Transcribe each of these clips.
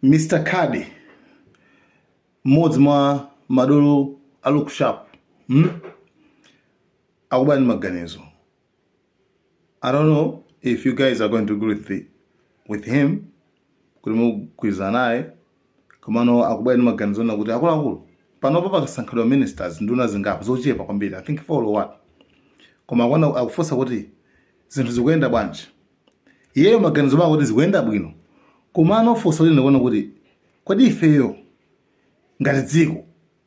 Mr. Khad mmodzi mwa madolo a look sharp akubani maganizo. I don't know if you guys are going to agree with him kuti kuiza naye komano akubani maganizo na kuti akuluakulu panopa pasankhidwa ministers nduna zingapo zochepa kwambiri, I think 4 or what, koma akwana akufosa kuti zinthu zikuyenda bwanji. Iyeyo maganizo mako kuti zikuyenda bwino, komano fosa kuti ndikuona kuti kodi ifeyo ngati dziko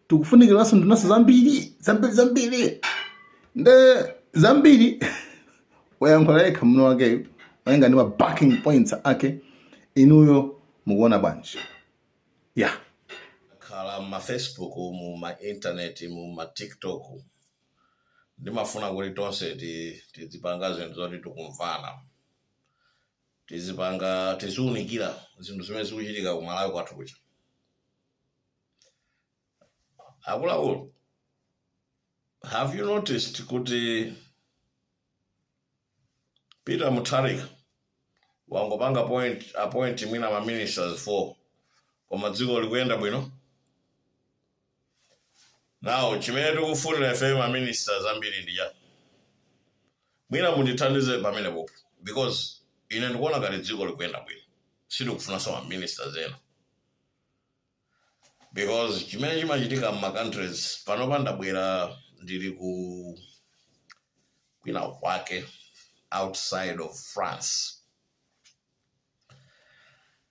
tikufunikiliraso ndunaso zambiri nde zambiri wayankhula yekha muno wakeyo mayenga ndi ma backing points ake. Inuyo mukuona bwanji? Yeah. Khala ma Facebook, ma internet, ma TikTok. Ndimafuna kuti tonse tizipanga zinthu zoti tikumvana. Tiziunikira zinthu zimene zikuchitika ku Malawi kwathu kucha. Akuluakulu, have you noticed kuti Peter Mutharika wangopanga appoint mwina ma ministers 4 koma dziko likuyenda bwino? Now chimene tikufunira ife ma ministers ambiri ndija mwina mundithandize pamene popo, because ine ndikuona ngati dziko likuyenda bwino, sitikufuna ma ministers ena. Because chimene chimachitika ma countries panopa ndabwera ndili kwina kwake outside of France.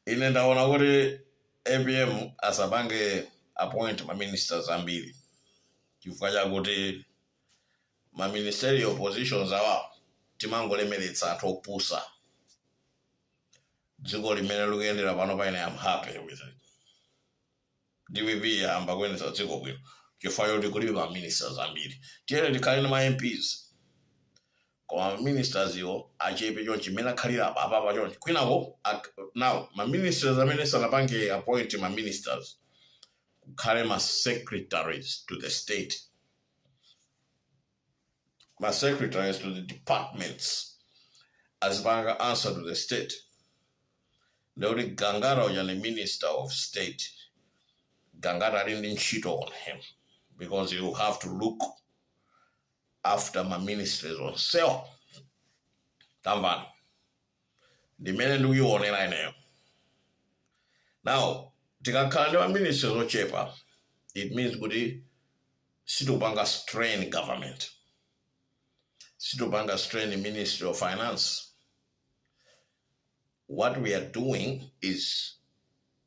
Ine ndaona kuti APM asapange appoint ma ministers ambiri chifukwa chakuti ma ministerial positions awa timangolemeretsa anthu opusa. Dziko limene likuyendera panopa ine I'm happy with it. DVP amba kuyendetsa dziko bwino chifukwa choti kulibe ma ministers ambiri. Tiyene tikhale ma MPs koma ministers yo achepe chonchi mena khalira apa chonchi kwinako. Now ma ministers amene sanapange appoint ma ministers kukhale ma secretaries to the state, ma secretaries to the departments, azipanga answer to the state. Ndeuti Gangara uja ni minister of state, Gangara didn't cheat on him because you have to look after my ministers on sale. Tamvan. The men do you on it. Now, tikakhala ministers zochepa, it means kuti situpanga strain government. Situpanga strain the Ministry of Finance. What we are doing is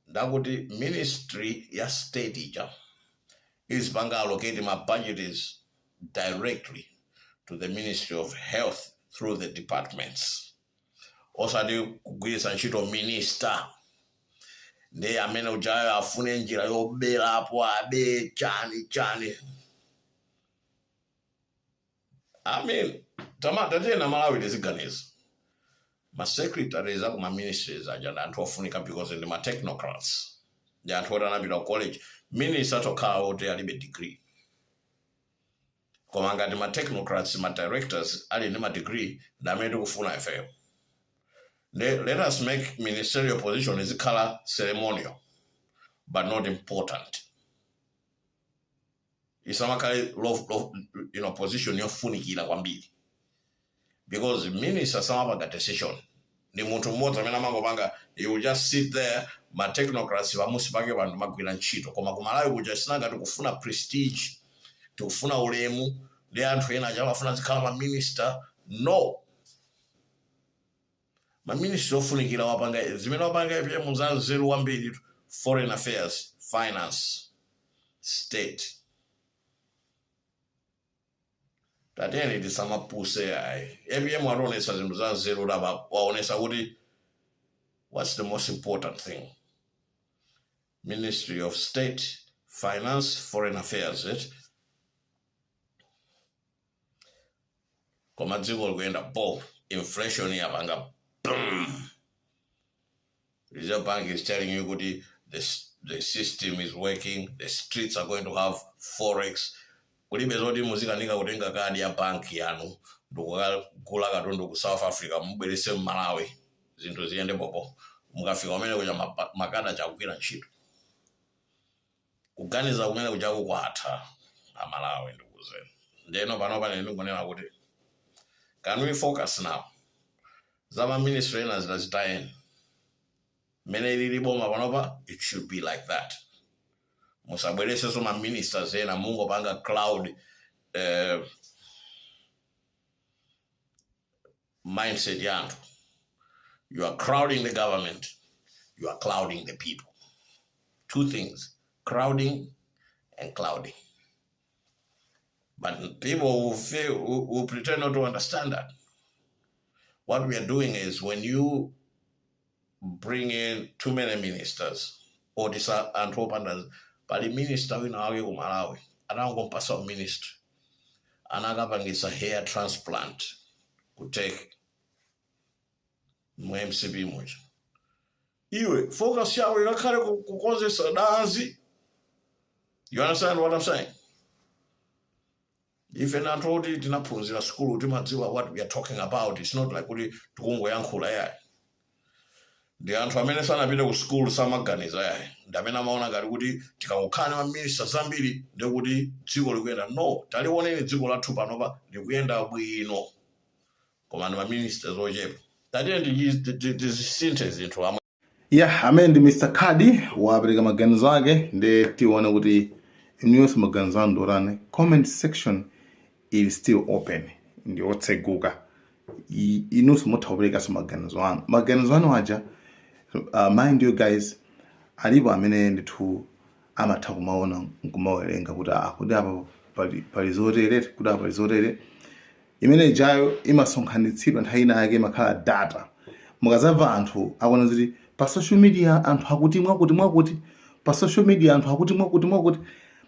that the ministry ya state is banga allocating my budget is directly to the Ministry of Health through the departments. Also, the kugwisa ntchito minister. They amene ujayo afune njira yobela apo abe chani. I mean, tamata tena Malawi tiziganiza. Ma secretaries aku ma ministries ajanda anthu ofunika because ndi ma technocrats. Ndi anthu otanapita college. Minister tokhala oti alibe degree. Koma ngati ma technocrats, ma directors ali ndi ma degree ndamene tikufuna ifeyo. Let us make ministerial position is color ceremonial, but not important. It's a position you're funikila kwambiri. Because minister sama the decision. Ni muntu mmoja mena mango banga, you will just sit there, ma technocrats vamusi bage bantu magwira ntchito. Koma kumalawi kuja sinaga tukufuna prestige, tukufuna ulemu, de anthu ena aja bafuna zikhala ma minister. No. Ma ministry ofunikira wapanga zimene wapanga APM muzanzeru wambiri, foreign affairs, finance, state. Tatene tisamapuse ai. APM waonesa zinthu zanzeru laba waonesa kuti what's the most important thing? Ministry of State, Finance, Foreign Affairs. Koma dziko likuyenda bo, inflation yapanga boom. Reserve Bank is telling you kuti the system is working, the streets are going to have forex. Kulibe zoti muzikanika kutenga kadi ya bank yanu ndokugula katundu ku South Africa mubwerese Malawi zinthu ziyende popo. mukafika kumene kuja makada chakugwira ntchito kuganiza kumene kujaku kwatha amalawi ndikuzeni ndeno pano pane ndikunena kuti can we focus now zama ministry ena zitayeni mene ilili boma panopa it should be like that musabwerese so ma ministers ena mungo panga cloud mindset yantu. You are crowding the government, you are clouding the people. Two things, crowding and clouding. But people who pretend not to understand that. What we are doing is when you bring in too many ministers, or this anthropanders, but the minister will now go Malawi, and I'm going to pass out ministry. And I'm going to hair transplant could take MCB moja. Iwe, focus yawe inakare kukozesa danzi. You understand what I'm saying? If an anthrodi tinapunzira school timadziwa what we are talking about, it's not like kuti tukungo yankhula yayi. Ndi anthu amene sanapite ku school samaganiza yayi. Ndi amene amaona ngati kuti tikangokhala ma minister zambiri ndi kuti dziko likuyenda. No, talioneni dziko lathu panopa likuyenda bwino. Koma ndi ma ministers zochepa. That is synthesis into amwe. Yeah, amene Mr. Khadi wapereka maganizo ake ndi tiona kuti news maganizo ndorane. Comment section is still open. Ndi otseguka. Inus mutapereka maganizo anu. Maganizo anu aja mind you guys alipo amene ndithu amatha kumaona nkumawerenga kuti kuti apa palizotere kuti apa palizotere imene jayo imasonkhanitsidwa nthawi yake makhala data mukazamva anthu akona kuti pa social media anthu akuti mwakuti pa social media anthu akuti mwakuti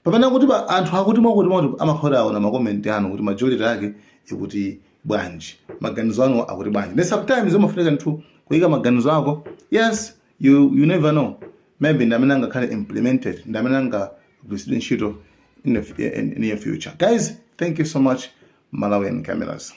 pamene kuti pa anthu akuti mwakuti amakhala aona ma comment anu kuti majority yake ikuti bwanji maganizo anu akuti bwanji. And sometimes amafunika nthu kuyika maganizo ako. Yes, you never know, maybe ndamene angakhala implemented, ndamene angagwiritsidwe ntchito in the near future. Guys, thank you so much. Malawian Cameras.